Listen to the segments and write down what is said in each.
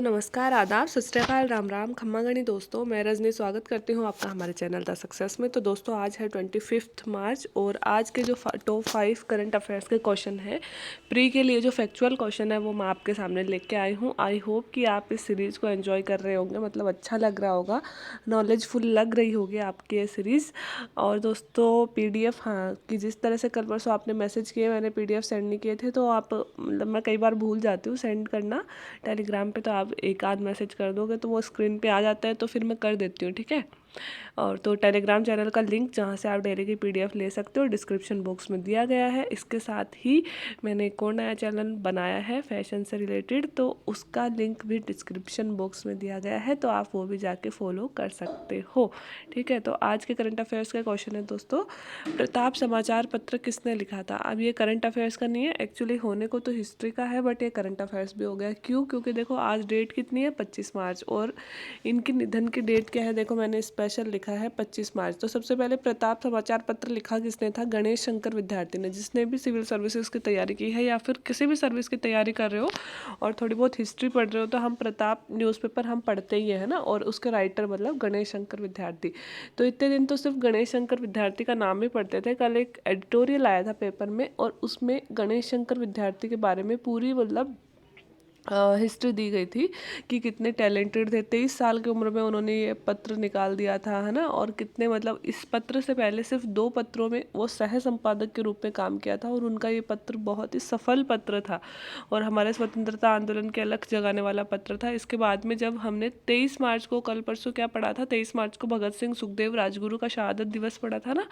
नमस्कार, आदाब, सत श्री अकाल, राम राम, खम्मा गणी दोस्तों। मैं रजनी स्वागत करती हूँ आपका हमारे चैनल द सक्सेस में। तो दोस्तों आज है 25 मार्च और आज के जो टॉप 5 करंट अफेयर्स के क्वेश्चन है प्री के लिए जो फैक्चुअल क्वेश्चन है वो मैं आपके सामने लेके आई हूँ। आई होप कि आप इस सीरीज़ को एंजॉय कर रहे होंगे, मतलब अच्छा लग रहा होगा, नॉलेजफुल लग रही होगी आपकी ये सीरीज़। और दोस्तों PDF, हाँ, कि जिस तरह से कल परसों आपने मैसेज किए, मैंने PDF सेंड नहीं किए थे, तो आप मतलब मैं कई बार भूल जाती हूँ सेंड करना टेलीग्राम पे, तो आप एक आध मैसेज कर दोगे तो वो स्क्रीन पे आ जाता है, तो फिर मैं कर देती हूँ, ठीक है। और तो टेलीग्राम चैनल का लिंक जहाँ से आप डेली की PDF ले सकते हो डिस्क्रिप्शन बॉक्स में दिया गया है। इसके साथ ही मैंने एक और नया चैनल बनाया है फैशन से रिलेटेड, तो उसका लिंक भी डिस्क्रिप्शन बॉक्स में दिया गया है, तो आप वो भी जाके फॉलो कर सकते हो, ठीक है। तो आज के करंट अफेयर्स का क्वेश्चन है दोस्तों, प्रताप समाचार पत्र किसने लिखा था। अब ये करंट अफेयर्स का नहीं है, एक्चुअली होने को तो हिस्ट्री का है, बट ये करंट अफेयर्स भी हो गया। क्यों? क्योंकि देखो आज डेट कितनी है, 25 मार्च, और इनकी निधन की डेट क्या है, देखो मैंने स्पेशल लिखा है 25 मार्च। तो सबसे पहले प्रताप समाचार पत्र लिखा किसने था, गणेश शंकर विद्यार्थी ने। जिसने भी सिविल सर्विसेज की तैयारी की है या फिर किसी भी सर्विस की तैयारी कर रहे हो और थोड़ी बहुत हिस्ट्री पढ़ रहे हो, तो हम प्रताप न्यूज़पेपर हम पढ़ते ही है ना, और उसके राइटर मतलब गणेश शंकर विद्यार्थी। तो इतने दिन तो सिर्फ गणेश शंकर विद्यार्थी का नाम ही पढ़ते थे। कल एक एडिटोरियल आया था पेपर में और उसमें गणेश शंकर विद्यार्थी के बारे में पूरी मतलब हिस्ट्री दी गई थी कि कितने टैलेंटेड थे। 23 साल की उम्र में उन्होंने ये पत्र निकाल दिया था, है ना। और कितने मतलब इस पत्र से पहले सिर्फ 2 पत्रों में वो सह संपादक के रूप में काम किया था, और उनका ये पत्र बहुत ही सफल पत्र था और हमारे स्वतंत्रता आंदोलन के अलख जगाने वाला पत्र था। इसके बाद में जब हमने 23 मार्च को, कल परसों क्या पढ़ा था, 23 मार्च को भगत सिंह, सुखदेव, राजगुरु का शहादत दिवस पढ़ा था ना।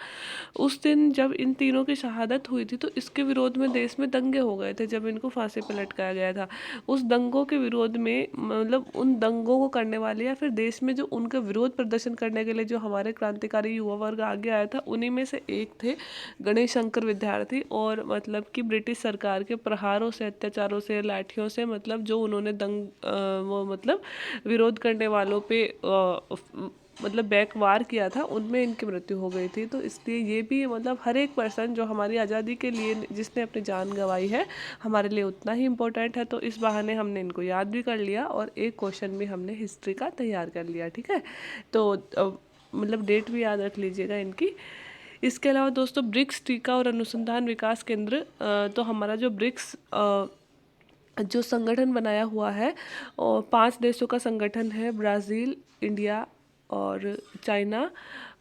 उस दिन जब इन तीनों की शहादत हुई थी तो इसके विरोध में देश में दंगे हो गए थे, जब इनको फांसी पर लटकाया गया था। उस दंगों के विरोध में मतलब उन दंगों को करने वाले या फिर देश में जो उनका विरोध प्रदर्शन करने के लिए जो हमारे क्रांतिकारी युवा वर्ग आगे आया था, उन्हीं में से एक थे गणेश शंकर विद्यार्थी। और मतलब कि ब्रिटिश सरकार के प्रहारों से, अत्याचारों से, लाठियों से, मतलब जो उन्होंने वो मतलब विरोध करने वालों पे मतलब बैकवार किया था, उनमें इनकी मृत्यु हो गई थी। तो इसलिए ये भी मतलब हर एक पर्सन जो हमारी आज़ादी के लिए जिसने अपनी जान गंवाई है, हमारे लिए उतना ही इम्पोर्टेंट है। तो इस बहाने हमने इनको याद भी कर लिया और एक क्वेश्चन भी हमने हिस्ट्री का तैयार कर लिया, ठीक है। तो मतलब डेट भी याद रख लीजिएगा इनकी। इसके अलावा दोस्तों ब्रिक्स टीका और अनुसंधान विकास केंद्र, तो हमारा जो ब्रिक्स जो संगठन बनाया हुआ है, और 5 देशों का संगठन है, ब्राज़ील, इंडिया और चाइना,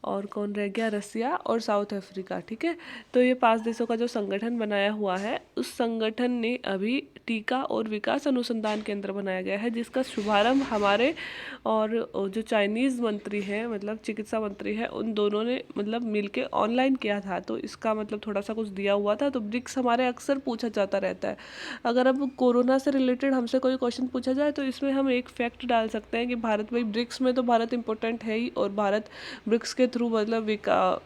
और कौन रह गया, रसिया और साउथ अफ्रीका, ठीक है। तो ये 5 देशों का जो संगठन बनाया हुआ है, उस संगठन ने अभी टीका और विकास अनुसंधान केंद्र बनाया गया है, जिसका शुभारंभ हमारे और जो चाइनीज़ मंत्री हैं, मतलब चिकित्सा मंत्री है, उन दोनों ने मतलब मिलके ऑनलाइन किया था। तो इसका मतलब थोड़ा सा कुछ दिया हुआ था। तो ब्रिक्स हमारे अक्सर पूछा जाता रहता है। अगर अब कोरोना से रिलेटेड हमसे कोई क्वेश्चन पूछा जाए तो इसमें हम एक फैक्ट डाल सकते हैं कि भारत, भाई ब्रिक्स में तो भारत इंपॉर्टेंट है ही, और भारत ब्रिक्स के थ्रू मतलब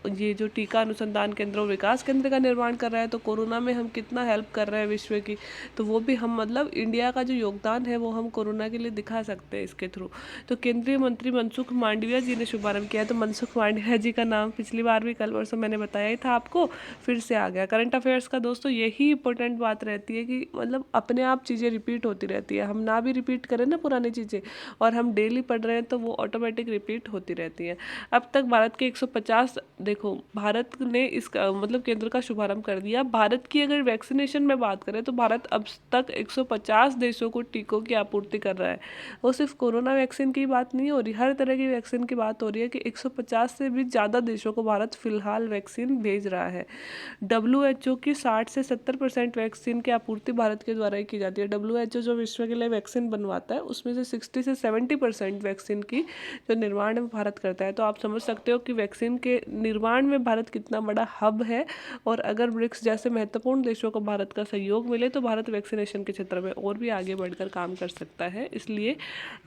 ये जो टीका अनुसंधान केंद्र और विकास केंद्र का निर्माण कर रहा है, तो कोरोना में हम कितना हेल्प कर रहे हैं विश्व की, तो वो भी हम मतलब इंडिया का जो योगदान है वो हम कोरोना के लिए दिखा सकते हैं इसके थ्रू। तो केंद्रीय मंत्री मनसुख मांडविया जी ने शुभारंभ किया है। तो मनसुख मांडविया जी का नाम पिछली बार भी कल परसों मैंने बताया ही था आपको, फिर से आ गया। करंट अफेयर्स का दोस्तों यही इंपॉर्टेंट बात रहती है कि मतलब अपने आप चीज़ें रिपीट होती रहती है, हम ना भी रिपीट करें ना पुरानी चीज़ें, और हम डेली पढ़ रहे हैं तो वो ऑटोमेटिक रिपीट होती रहती हैं। अब तक भारत के 150, देखो भारत ने इसका मतलब केंद्र का शुभारंभ कर दिया। भारत की अगर वैक्सीनेशन में बात करें तो भारत अब तक 150 देशों को टीकों की आपूर्ति कर रहा है। वो सिर्फ कोरोना वैक्सीन की बात नहीं हो रही, हर तरह की वैक्सीन की बात हो रही है कि 150 से भी ज़्यादा देशों को भारत फिलहाल वैक्सीन भेज रहा है। WHO की 60 से 70% वैक्सीन की आपूर्ति भारत के द्वारा ही की जाती है। WHO जो विश्व के लिए वैक्सीन बनवाता है, उसमें से 60 से 70% वैक्सीन की जो निर्माण है वो भारत करता है। तो आप समझ सकते हो कि वैक्सीन के निर्माण में भारत कितना बड़ा हब है। और अगर ब्रिक्स जैसे महत्वपूर्ण देशों को भारत का सहयोग मिले तो भारत वैक्सीनेशन के क्षेत्र में और भी आगे बढ़कर काम कर सकता है। इसलिए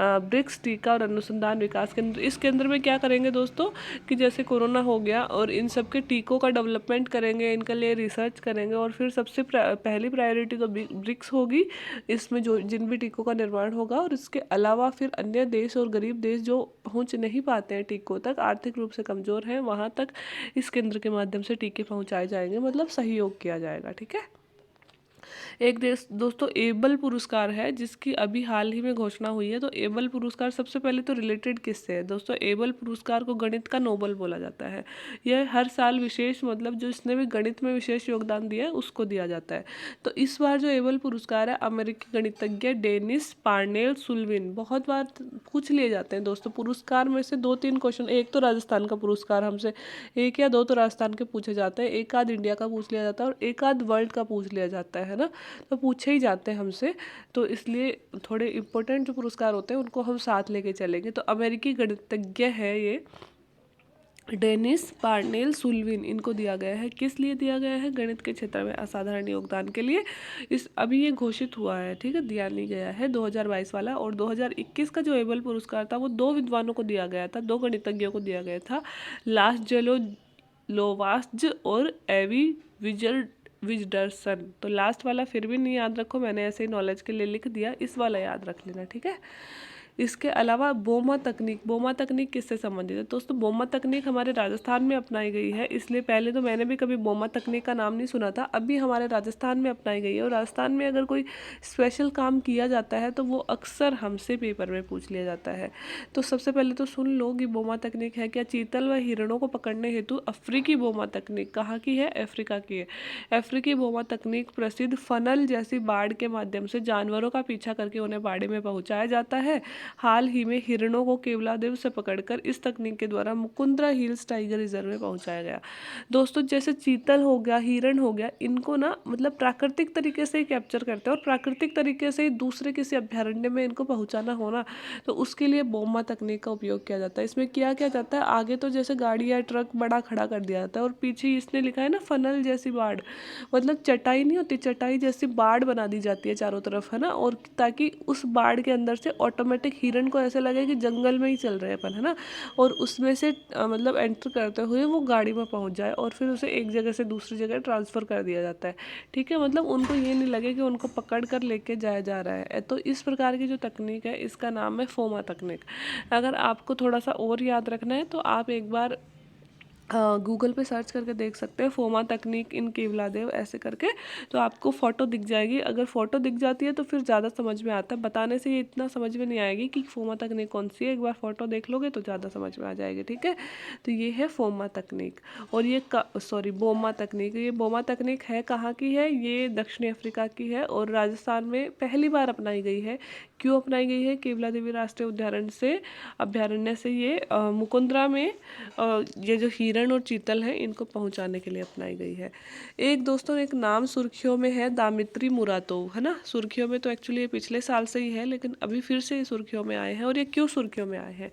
ब्रिक्स टीका और अनुसंधान विकास केंद्र, इस केंद्र में क्या करेंगे दोस्तों कि जैसे कोरोना हो गया और इन सब के टीकों का डेवलपमेंट करेंगे, इनके लिए रिसर्च करेंगे, और फिर सबसे पहली प्रायोरिटी तो ब्रिक्स होगी, इसमें जो जिन भी टीकों का निर्माण होगा। और इसके अलावा फिर अन्य देश और गरीब देश जो पहुंच नहीं पाते हैं टीकों तक, आर्थिक रूप से कमज़ोर हैं, वहाँ तक इस केंद्र के माध्यम से टीके पहुँचाए जाएंगे, मतलब सहयोग किया जाएगा, ठीक है। एक देश दोस्तों एबल पुरस्कार है जिसकी अभी हाल ही में घोषणा हुई है। तो एबल पुरस्कार सबसे पहले तो रिलेटेड किससे है दोस्तों? एबल पुरस्कार को गणित का नोबल बोला जाता है। यह हर साल विशेष मतलब जो इसने भी गणित में विशेष योगदान दिया है उसको दिया जाता है। तो इस बार जो एबल पुरस्कार है अमेरिकी गणितज्ञ डेनिस पार्नेल सुल्विन, बहुत बार पूछ लिए जाते हैं दोस्तों पुरस्कार में से 2-3 क्वेश्चन। एक तो राजस्थान का पुरस्कार हमसे 1 या 2 तो राजस्थान के पूछे जाते हैं, एक आध इंडिया का पूछ लिया जाता है और एक आध वर्ल्ड का पूछ लिया जाता है ना, तो पूछे ही जाते हैं हमसे। तो इसलिए थोड़े इम्पोर्टेंट जो पुरस्कार होते हैं उनको हम साथ लेके चलेंगे। तो अमेरिकी गणितज्ञ है ये डेनिस पार्नेल सुल्विन, इनको दिया गया है। किस लिए दिया गया है? गणित के क्षेत्र में असाधारण योगदान के लिए। अभी ये घोषित हुआ है, ठीक है, दिया नहीं गया है 2022 वाला। और 2021 का जो एबल पुरस्कार था वो 2 विद्वानों को दिया गया था, 2 गणितज्ञों को दिया गया था, लासजेलो लोवास्ज और एवी विजडरसन। तो लास्ट वाला फिर भी नहीं याद रखो, मैंने ऐसे ही नॉलेज के लिए लिख दिया, इस वाला याद रख लेना, ठीक है। इसके अलावा बोमा तकनीक, बोमा तकनीक किससे संबंधित है दोस्तों? बोमा तकनीक हमारे राजस्थान में अपनाई गई है, इसलिए पहले तो मैंने भी कभी बोमा तकनीक का नाम नहीं सुना था, अभी हमारे राजस्थान में अपनाई गई है। और राजस्थान में अगर कोई स्पेशल काम किया जाता है तो वो अक्सर हमसे पेपर में पूछ लिया जाता है। तो सबसे पहले तो सुन लो कि बोमा तकनीक है क्या। चीतल व हिरणों को पकड़ने हेतु अफ्रीकी बोमा तकनीक कहाँ की है? अफ्रीका की है। अफ्रीकी बोमा तकनीक प्रसिद्ध फनल जैसी बाड़ के माध्यम से जानवरों का पीछा करके उन्हें बाड़े में पहुंचाया जाता है। हाल ही में हिरणों को केवलादेव से पकड़कर इस तकनीक के द्वारा मुकुंदरा हिल्स टाइगर रिजर्व में पहुंचाया गया। दोस्तों जैसे चीतल हो गया, हिरण हो गया, इनको ना मतलब प्राकृतिक तरीके से ही कैप्चर करते हैं और प्राकृतिक तरीके से ही दूसरे किसी अभ्यारण्य में इनको पहुंचाना होना, तो उसके लिए बोमा तकनीक का उपयोग किया जाता है। इसमें क्या किया जाता है, आगे तो जैसे गाड़ी या ट्रक बड़ा खड़ा कर दिया जाता है और पीछे इसने लिखा है ना फनल जैसी बाड़, मतलब चटाई नहीं होती, चटाई जैसी बाड़ बना दी जाती है चारों तरफ, है ना, और ताकि उस बाड़ के अंदर से ऑटोमेटिक हिरण को ऐसे लगे कि जंगल में ही चल रहे हैं अपन, है ना, और उसमें से मतलब एंटर करते हुए वो गाड़ी में पहुंच जाए और फिर उसे एक जगह से दूसरी जगह ट्रांसफ़र कर दिया जाता है, ठीक है। मतलब उनको ये नहीं लगे कि उनको पकड़ कर लेके जाया जा रहा है। तो इस प्रकार की जो तकनीक है इसका नाम है फोमा तकनीक। अगर आपको थोड़ा सा और याद रखना है तो आप एक बार गूगल पे सर्च करके देख सकते हैं फोमा तकनीक इन केवलादेव ऐसे करके, तो आपको फ़ोटो दिख जाएगी। अगर फ़ोटो दिख जाती है तो फिर ज़्यादा समझ में आता है, बताने से ये इतना समझ में नहीं आएगी कि फोमा तकनीक कौन सी है, एक बार फ़ोटो देख लोगे तो ज़्यादा समझ में आ जाएगी, ठीक है। तो ये है फोमा तकनीक। और ये बोमा तकनीक, ये बोमा तकनीक है कहाँ की है? ये दक्षिणी अफ्रीका की है और राजस्थान में पहली बार अपनाई गई है। क्यों अपनाई गई है? केवला देवी राष्ट्रीय अभ्यारण्य से ये मुकुंदरा में ये जो हिरण और चीतल हैं इनको पहुंचाने के लिए अपनाई गई है। एक दोस्तों एक नाम सुर्खियों में है, दामित्री मुरातोव, है ना। सुर्खियों में तो एक्चुअली ये पिछले साल से ही है, लेकिन अभी फिर से ये सुर्खियों में आए हैं। और ये क्यों सुर्खियों में आए हैं?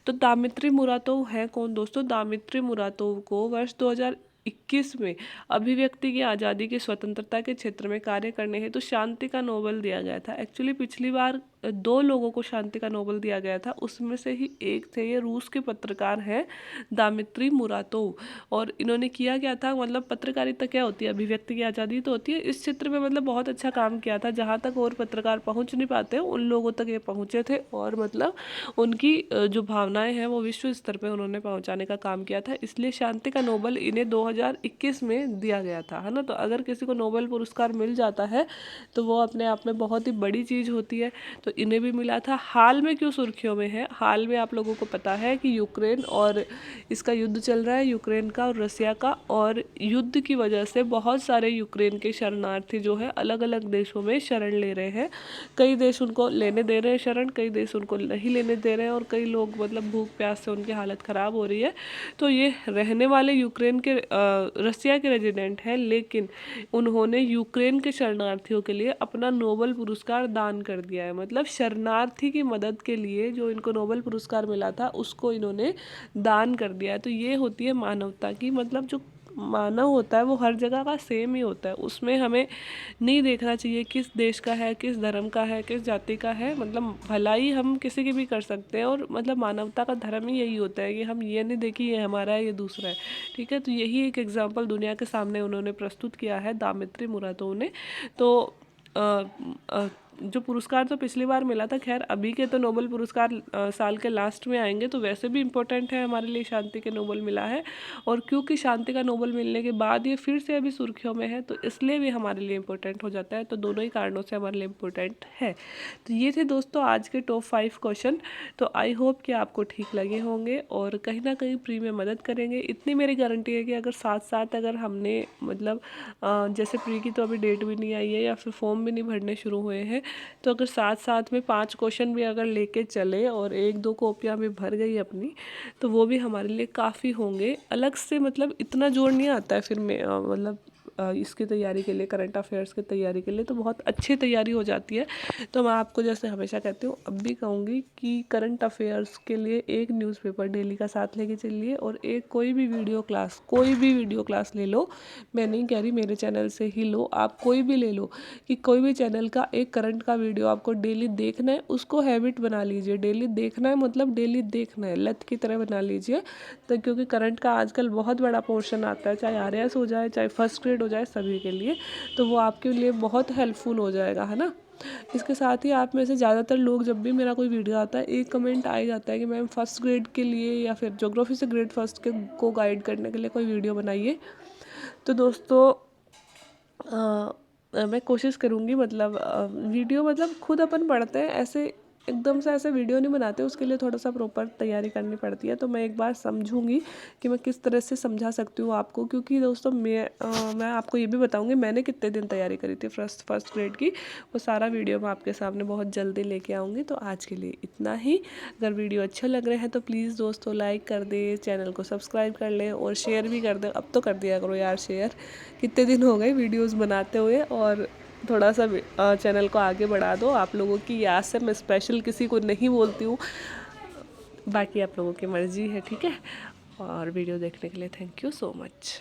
तो दामित्री मुरातोव है कौन दोस्तों? दामित्री मुरातोव को वर्ष 2021 में अभिव्यक्ति की आज़ादी की स्वतंत्रता के क्षेत्र में कार्य करने हेतु शांति का नोबेल दिया गया था। एक्चुअली पिछली बार 2 लोगों को शांति का नोबेल दिया गया था, उसमें से ही एक थे ये रूस के पत्रकार हैं दामित्री मुरातोव। और इन्होंने किया क्या था, मतलब पत्रकारिता क्या होती है? अभिव्यक्ति की आज़ादी तो होती है, इस क्षेत्र में मतलब बहुत अच्छा काम किया था, जहाँ तक और पत्रकार पहुँच नहीं पाते उन लोगों तक ये पहुँचे थे। और मतलब उनकी जो भावनाएं हैं वो विश्व स्तर पर उन्होंने पहुँचाने का काम किया था, इसलिए शांति का नोबेल इन्हें 2021 में दिया गया था, है ना। तो अगर किसी को नोबेल पुरस्कार मिल जाता है तो वो अपने आप में बहुत ही बड़ी चीज़ होती है। तो इन्हें भी मिला था। हाल में क्यों सुर्खियों में है? हाल में आप लोगों को पता है कि यूक्रेन और इसका युद्ध चल रहा है, यूक्रेन का और रसिया का, और युद्ध की वजह से बहुत सारे यूक्रेन के शरणार्थी जो है अलग अलग देशों में शरण ले रहे हैं। कई देश उनको लेने दे रहे हैं शरण, कई देश उनको नहीं लेने दे रहे हैं, और कई लोग मतलब भूख प्यास से उनकी हालत ख़राब हो रही है। तो ये रहने वाले यूक्रेन के रसिया के रेजिडेंट हैं, लेकिन उन्होंने यूक्रेन के शरणार्थियों के लिए अपना नोबेल पुरस्कार दान कर दिया है। मतलब शरणार्थी की मदद के लिए जो इनको नोबेल पुरस्कार मिला था उसको इन्होंने दान कर दिया है। तो ये होती है मानवता की, मतलब जो मानव होता है वो हर जगह का सेम ही होता है, उसमें हमें नहीं देखना चाहिए किस देश का है, किस धर्म का है, किस जाति का है। मतलब भलाई हम किसी की भी कर सकते हैं, और मतलब मानवता का धर्म ही यही होता है कि हम ये नहीं देखें ये हमारा है ये दूसरा है, ठीक है। तो यही एक एग्जाम्पल दुनिया के सामने उन्होंने प्रस्तुत किया है दामित्री मुरातोव ने। तो जो पुरस्कार तो पिछली बार मिला था, खैर अभी के तो नोबेल पुरस्कार साल के लास्ट में आएंगे, तो वैसे भी इम्पोर्टेंट है हमारे लिए शांति के नोबेल मिला है। और क्योंकि शांति का नोबेल मिलने के बाद ये फिर से अभी सुर्खियों में है, तो इसलिए भी हमारे लिए इम्पोर्टेंट हो जाता है। तो दोनों ही कारणों से हमारे लिए इम्पोर्टेंट है। तो ये थे दोस्तों आज के टॉप 5 क्वेश्चन। तो आई होप कि आपको ठीक लगे होंगे और कहीं ना कहीं प्री में मदद करेंगे। इतनी मेरी गारंटी है कि अगर साथ साथ अगर हमने मतलब जैसे प्री की तो अभी डेट भी नहीं आई है या फिर फॉर्म भी नहीं भरने शुरू हुए हैं, तो अगर साथ साथ में 5 क्वेश्चन भी अगर लेके चले और 1-2 कॉपियाँ भी भर गई अपनी, तो वो भी हमारे लिए काफ़ी होंगे। अलग से मतलब इतना जोर नहीं आता है फिर में मतलब इसकी तैयारी के लिए, करंट अफेयर्स की तैयारी के लिए तो बहुत अच्छी तैयारी हो जाती है। तो मैं आपको जैसे हमेशा कहती हूँ, अब भी कहूँगी कि करंट अफेयर्स के लिए एक न्यूज़पेपर डेली का साथ लेके चलिए और एक कोई भी वीडियो क्लास ले लो। मैं नहीं कह रही मेरे चैनल से ही लो, आप कोई भी ले लो, कि कोई भी चैनल का एक करंट का वीडियो आपको डेली देखना है, उसको हैबिट बना लीजिए। डेली देखना है मतलब डेली देखना है, लत की तरह बना लीजिए। तो क्योंकि करंट का आजकल बहुत बड़ा पोर्शन आता है, चाहे आरएस हो जाए चाहे फर्स्ट ग्रेड हो जाए, सभी के लिए, तो वो आपके लिए बहुत हेल्पफुल हो जाएगा, है ना। इसके साथ ही आप में से ज़्यादातर लोग जब भी मेरा कोई वीडियो आता है, एक कमेंट आ ही जाता है कि मैम फर्स्ट ग्रेड के लिए या फिर ज्योग्राफी से ग्रेड फर्स्ट के को गाइड करने के लिए कोई वीडियो बनाइए। तो दोस्तों मैं कोशिश करूँगी, मतलब वीडियो मतलब खुद अपन पढ़ते हैं ऐसे एकदम से ऐसे वीडियो नहीं बनाते, उसके लिए थोड़ा सा प्रॉपर तैयारी करनी पड़ती है। तो मैं एक बार समझूंगी कि मैं किस तरह से समझा सकती हूँ आपको, क्योंकि दोस्तों मैं आपको ये भी बताऊंगी मैंने कितने दिन तैयारी करी थी फर्स्ट ग्रेड की, वो सारा वीडियो मैं आपके सामने बहुत जल्दी लेके आऊँगी। तो आज के लिए इतना ही। अगर वीडियो अच्छे लग रहे हैं तो प्लीज़ दोस्तों लाइक कर दे, चैनल को सब्सक्राइब कर लें और शेयर भी कर दें। अब तो कर दिया करो यार शेयर, कितने दिन हो गए वीडियोज़ बनाते हुए। और थोड़ा सा चैनल को आगे बढ़ा दो। आप लोगों की याद से मैं स्पेशल किसी को नहीं बोलती हूँ, बाकी आप लोगों की मर्ज़ी है, ठीक है। और वीडियो देखने के लिए थैंक यू सो मच।